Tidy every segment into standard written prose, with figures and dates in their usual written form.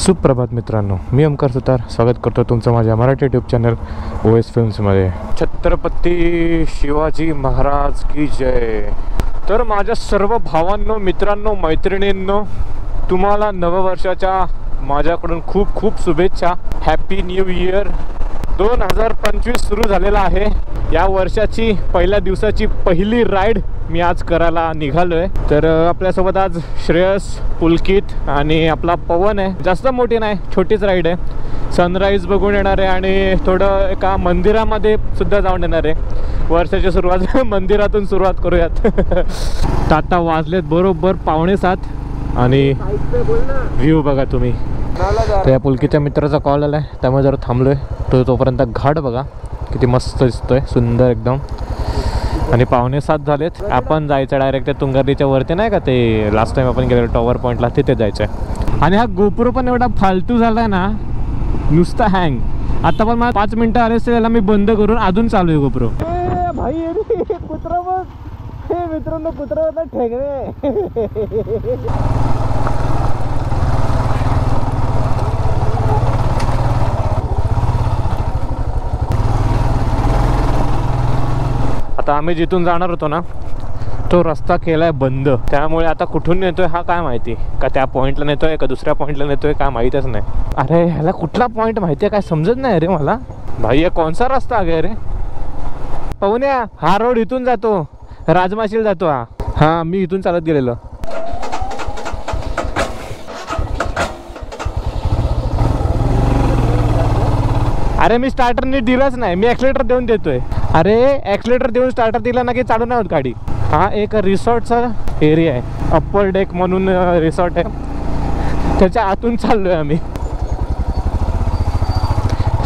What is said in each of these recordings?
सुप्रभात मित्रांनो, मी ओमकार सुतार स्वागत करतो तुमचं माझ्या मराठी यूट्यूब चॅनल OS फिल्म्समध्ये। छत्रपती शिवाजी महाराज की जय। तर माझ्या सर्व भावांनो, मित्रांनो, मैत्रिणींनो, तुम्हाला नववर्षाच्या माझ्याकडून खूप खूप शुभेच्छा। Happy new year. 2025 सुरू झालेला आहे। या वर्षाची पहिल्या दिवसाची पहिली राईड मी आज करायला निघालोय। तर आपल्यासोबत आज श्रेयस, पुलकित आणि आपला पवन आहे। जास्त मोठी नाही, छोटीच राईड आहे। सनराईज बघून येणार आहे आणि थोडं एका मंदिरामध्ये सुद्धा जाऊन येणार आहे। वर्षाची सुरुवात मंदिरातून सुरुवात करूयात। आता वाजलेत बरोबर 6:45 आणि व्ह्यू बघा तुम्ही। त्या पुलकीच्या मित्राचा कॉल आलाय, त्यामुळे जरा थांबलोय। तोपर्यंत घाट बघा किती मस्त दिसतोय, सुंदर एकदम। आणि 6:45 झालेत। आपण जायचं डायरेक्ट त्या तुंगारीच्या वरती, नाही का ते लास्ट टाइम आपण गेलेलो टॉवर पॉईंटला, तिथे जायचं आहे। आणि हा गोप्रो पण एवढा फालतू झालाय ना, नुसता हँग। आता पण मला 5 मिनिटं आले असते, त्याला मी बंद करून अजून चालू आहे गोप्रो। भाई कुत्रा बघ, हे मित्रांनो कुत्रा होता ठेगरे। आता आम्ही जिथून जाणार होतो ना, तो रस्ता केलाय बंद। त्यामुळे आता कुठून नेतोय हा काय माहिती, का त्या पॉइंटला नेतोय का दुसऱ्या पॉइंटला नेतोय काय माहीतच नाही। अरे ह्याला कुठला पॉइंट माहिती आहे काय समजत नाही रे मला। भाई ये कौनसा रस्ता आ गया रे पवन्या? हा रोड इथून जातो, राजमाशील जातो। हा मी इथून चालत गेलेलो। अरे मी स्टार्टर नीट दिलाच नाही, मी ॲक्सिलेटर देऊन देतोय। अरे ॲक्सिलेटर देऊन स्टार्टर दिला ना की चालू नाही होत गाडी। हा एक रिसॉर्टचा एरिया आहे, अप्पर डेक म्हणून रिसॉर्ट आहे, त्याच्या आतून चाललोय आम्ही।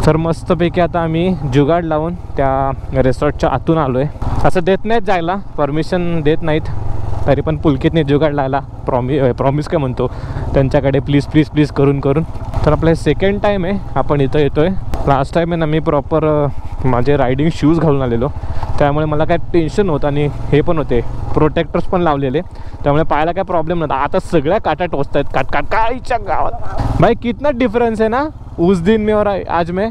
तर मस्तपैकी आता आम्ही जुगाड लावून त्या रिसॉर्टच्या आतून आलोय। असं देत नाहीत जायला, परमिशन देत नाहीत, तरी पण पुलकितने जुगाड लावला। प्रॉमिस काय म्हणतो त्यांच्याकडे, प्लीज प्लीज प्लीज करून करून। तर आपला सेकंड टाईम आहे आपण इथं येतोय। लास्ट टाईम आहे ना मी प्रॉपर माझे रायडिंग शूज घालून आलेलो, त्यामुळे मला काय टेन्शन होतं। आणि हे पण होते प्रोटेक्टर्स पण लावलेले, त्यामुळे पायाला काय प्रॉब्लेम नव्हता। आता सगळ्या काटा टोचत आहेत, काटकाईच्या गावात। भाई कितना डिफरेंस है ना उस दिन में और आज में।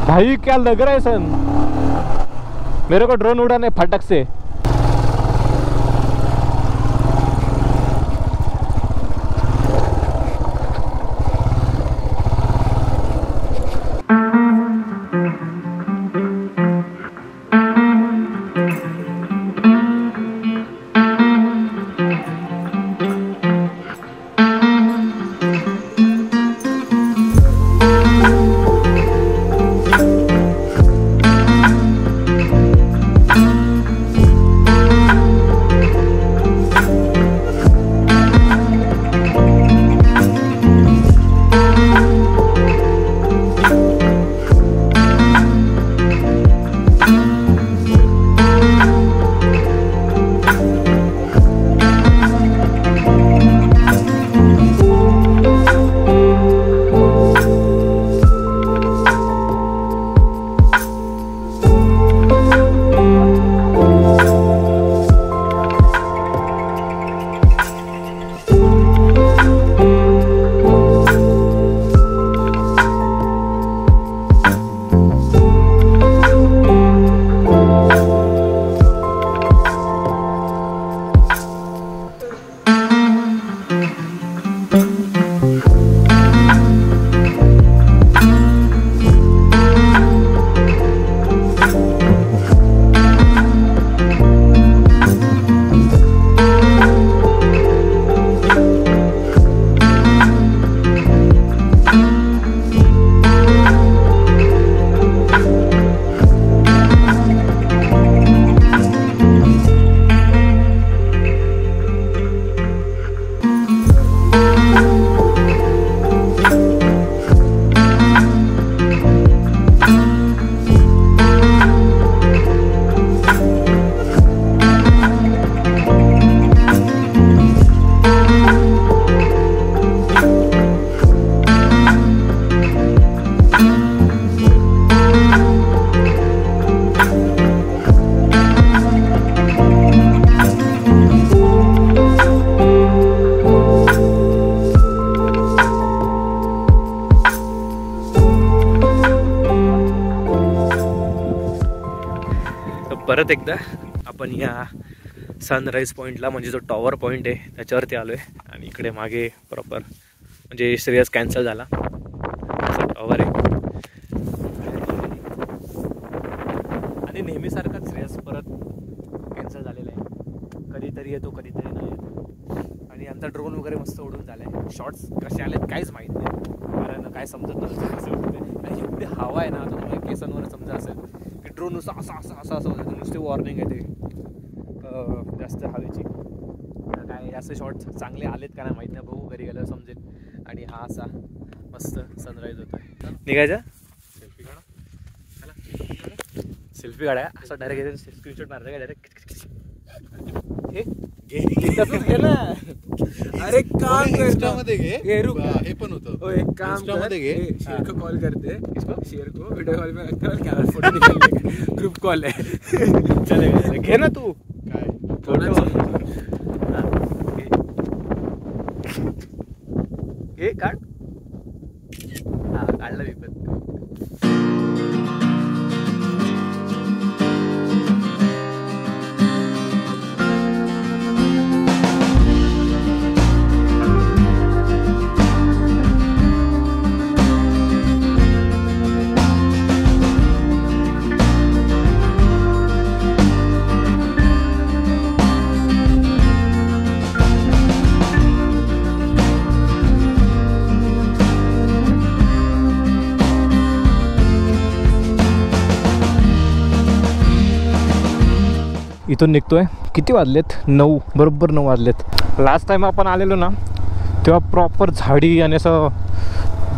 भाई क्या लग रहा है सन, मेरे को ड्रोन उड़ाने फटक से। परत एकदा आपण या सनराईज पॉईंटला, म्हणजे जो टॉवर पॉईंट आहे त्याच्यावरती आलो आहे. आणि इकडे मागे प्रॉपर म्हणजे श्रेयस कॅन्सल झाला, टॉवर आहे. आणि नेहमीसारखाच श्रेयस परत कॅन्सल झालेला आहे. कधीतरी येतो कधीतरी नाही येतो. आणि आमचा ड्रोन वगैरे मस्त उडून झाला आहे. शॉर्ट्स कसे आलेत काहीच माहीत नाही, कारण काय समजत नसतं कसं उडते. आणि एवढी हवा आहे ना, आता तुम्हाला केसांवर समजा असेल की ड्रोन नुसतं असं होतं, नुसते वॉर्निंग आहे ते जास्त हवेची. काय जास्त शॉर्ट्स चांगले आलेत का नाही माहीत नाही, बघू घरी गेल्यावर समजेल. आणि हा असा मस्त सनराईज होतो आहे. निघायचा सेल्फी काढा असा डायरेक्ट स्क्रीनशॉट मारता का डायरेक्ट. अरे काम मध्ये हे पण होतं. एक काम घे, शेर को कॉल करते, शेर को वीडियो कॉल में कैमरा फोटो निकालने ग्रुप कॉल है. चलेगा घे ना तू काय हे काढ. हा काढला मी पण. इथून निघतोय. किती वाजलेत? 9, बरोबर 9 वाजलेत. लास्ट टाइम आपण आलेलो ना तेव्हा प्रॉपर झाडी आणि असं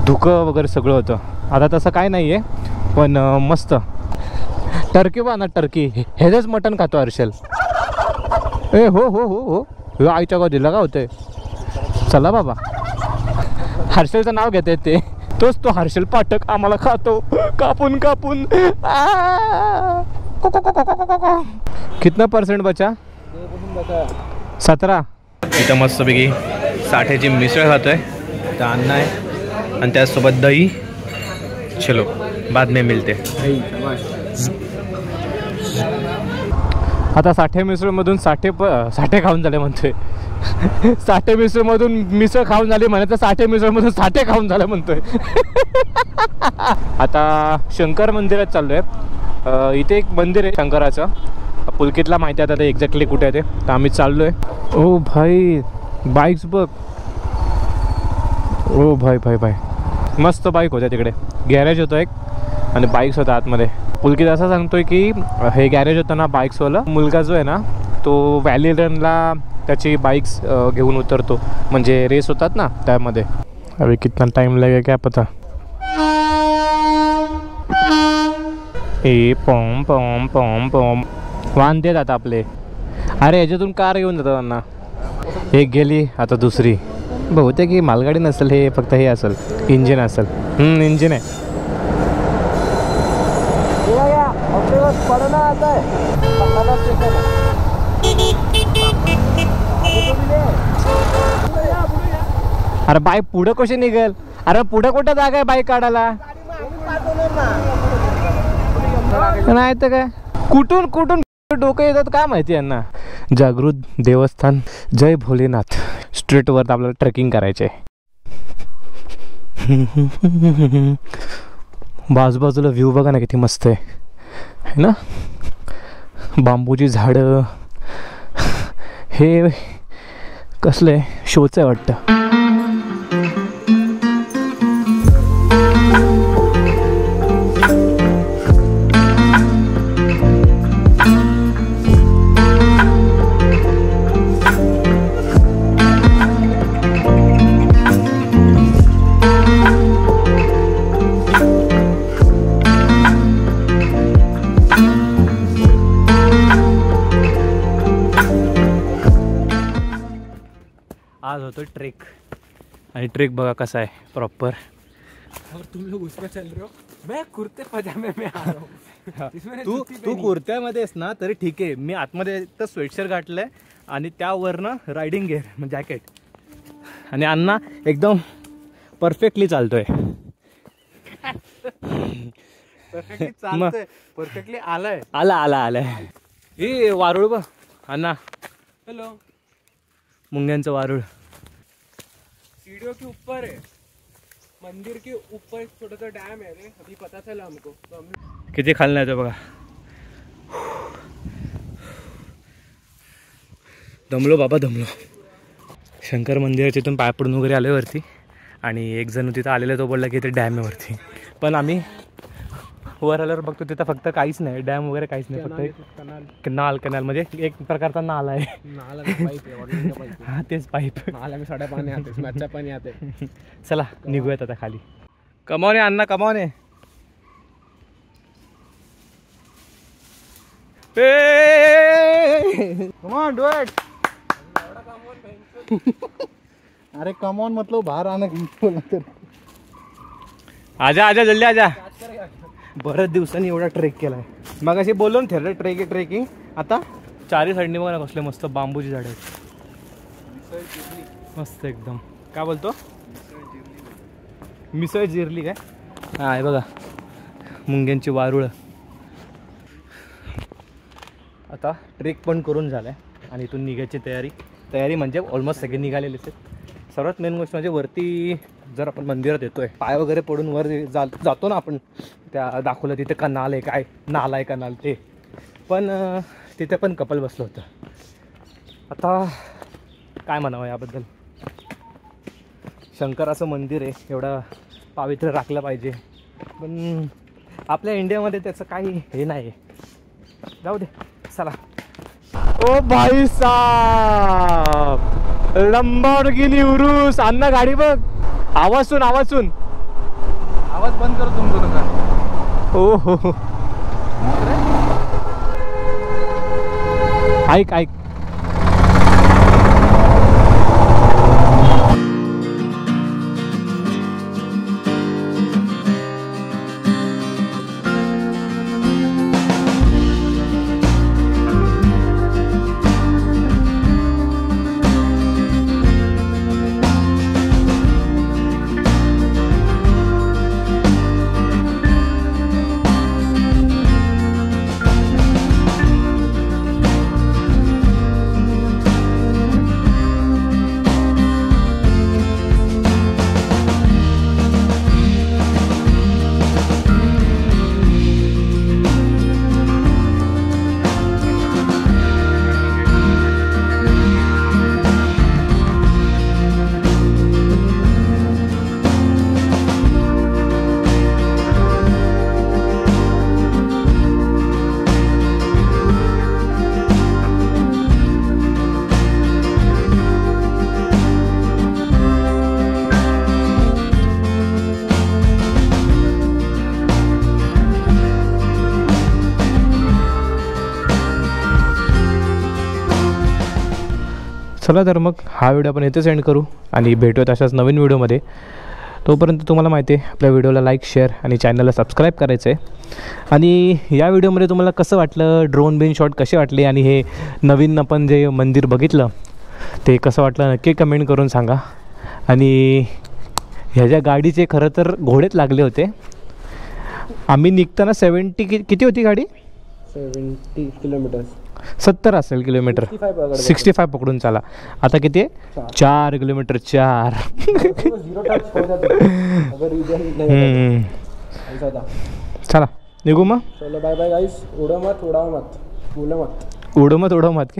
धुकं वगैरे सगळं होतं. आता तसं काय नाही आहे, पण मस्त. टर्की बा ना, टर्की ह्याचंच मटण खातो हर्षल. ए हो हो हो हो, आईच्या गादीला का होतंय. चला बाबा, हर्षलचं नाव घेते ते, तोच तो हर्षल पाठक आम्हाला खातो कापून कापून. कितना % बचा? 17. इथं मस्तपैकी साठ्याची मिसळ खातोय, तर अन्न आहे आणि त्याचसोबत दही. चलो बाद में मिलते. आता साठे मिसळमधून साठे खाऊन झाले म्हणतोय. साठे मिसळमधून मिसळ खाऊन झाली म्हणे, तर साठे मिसळमधून साठे खाऊन झालं म्हणतोय. आता शंकर मंदिरात चाललोय. इथे एक मंदिर आहे शंकराचं, पुलकितला माहिती आहे आता ते एक्झॅक्टली कुठे आहे ते. तर आम्ही चाललोय. ओ भाई बाईक्स बघ. ओ भाई भाई भाई मस्त बाईक होत्या तिकडे. गॅरेज होतं एक आणि बाईक्स होता आतमध्ये. पुलकित असं सांगतोय की हे गॅरेज होतं ना बाईक्सवाला मुलगा जो आहे ना, तो व्हॅली रनला त्याची बाईक्स घेऊन उतरतो, म्हणजे रेस होतात ना त्यामध्ये. अरे कितना टाइम लगेगा क्या पता. ए पॉम पॉम पॉम पॉम वाहन देत आता आपले. अरे ह्याच्यातून कार घेऊन जातात त्यांना. एक गेली, आता दुसरी. बहुतेक ही मालगाडी नसेल, हे फक्त हे असेल, इंजिन असेल. इंजिन आहे. अरे बाईक पुढं कशी निघेल? अरे पुढं कुठं जागा आहे बाईक काढायला? नाही तर काय, कुठून कुठून डोकं येतात काय माहिती यांना. जागृत देवस्थान, जय भोलेनाथ. स्ट्रीटवर आपल्याला ट्रेकिंग करायचे. बाजूबाजूला व्ह्यू बघा ना किती मस्त आहे ना. बांबूची झाडं. हे कसलं आहे, शोचं आहे वाटतं. आज होतो ट्रेक, आणि ट्रेक बघा कसा आहे प्रॉपर. और तुम लोग उसमें चल रहे हो, मैं कुर्ते पजामे में आ रहा हूँ. तू कुर्त्यामध्येस ना तरी ठीक आहे. मी आतमध्ये तर स्वेटशर्ट घातलंय आणि त्यावरनं रायडिंग गिअर म्हणजे जॅकेट. आणि अण्णा एकदम परफेक्टली चालतोय. परफेक्टली चालतोय, परफेक्टली आलाय. आलाय. हे वारुळ बघ अण्णा, हेलो, मुंग्यांचं वारुळ. सीढ़ियों के ऊपर है, मंदिर के ऊपर एक छोटा सा डैम है रे, अभी पता चला हमको तो हम किती खाली नाही बघा. दमलो बाबा दमलो. शंकर मंदिराच्या इथून पाय पडून वगैरे आले वरती आणि एक जण तिथं आलेला तो बोलला की इथे डॅम आहे वरती. पण आम्ही वर आल्यावर बघतो तिथं फक्त काहीच नाही, डॅम वगैरे काहीच नाही, फक्त कनाल म्हणजे एक प्रकारचा नाला आहे. नाला पाइप है, हा तेच पाईप. नाला में साढ़े पानी आते, इसमें अच्छा पानी आते. चला निघूयात आता खाली. कमावणे अण्णा कमावणे. Come on do it. अरे कम ऑन मतलब बाहर आना बोला तर. आजा आजा जल्दी आजा. बऱ्याच दिवसांनी एवढा ट्रेक केलाय. मग अशी बोललो ना थेर ट्रेकिंग. आता चारी साईडने बघा ना कसले मस्त बांबूची झाडं आहेत, मस्त एकदम. काय बोलतो मिसळ जिरली काय. हा आहे बघा मुंग्यांची वारुळ. आता ट्रेक पण करून झालाय आणि इथून निघायची तयारी म्हणजे ऑलमोस्ट सगळे निघालेलेच आहेत. सर्वात मेन गोष्ट म्हणजे वरती जर आपण मंदिरात येतोय, पाय वगैरे पडून वर जातो ना आपण, त्या दाखवलं तिथे कनाल आहे, काय नाला आहे कनाल ते, पण तिथे पण कपल बसलं होतं. आता काय म्हणावं याबद्दल. शंकराचं मंदिर आहे, एवढं पावित्र्य राखलं पाहिजे, पण आपल्या इंडियामध्ये त्याचं काही हे नाही. जाऊ दे चला. ओ भाई साहब, लंबोर्गिनी उरुस. अण्णा गाडी बघ, आवाज सुन. आवाज बंद करो तुम दोनों का. ओ हो ऐक. चला तर मग हा व्हिडिओ आपण इथेच एंड करू आणि भेटूयात अशाच नवीन व्हिडिओमध्ये. तोपर्यंत तुम्हाला माहिती आहे आपल्या व्हिडिओला लाईक, शेअर आणि चॅनलला सबस्क्राईब करायचं आहे. आणि या व्हिडिओमध्ये तुम्हाला कसं वाटलं, ड्रोन बिन शॉट कसे वाटले आणि हे नवीन आपण जे मंदिर बघितलं ते कसं वाटलं नक्की कमेंट करून सांगा. आणि ह्याच्या गाडीचे खरं तर घोडेच लागले होते. आम्ही निघताना 70 किती होती गाडी, 70 किलोमीटर, 70 असेल किलोमीटर, 65 पकडून चला. आता किती आहे, 4 किलोमीटर. 4 चला निघू मग. चलो बाय बाय गाइस. उडो मत, उड़ाओ मत, भूलो मत. उडो मत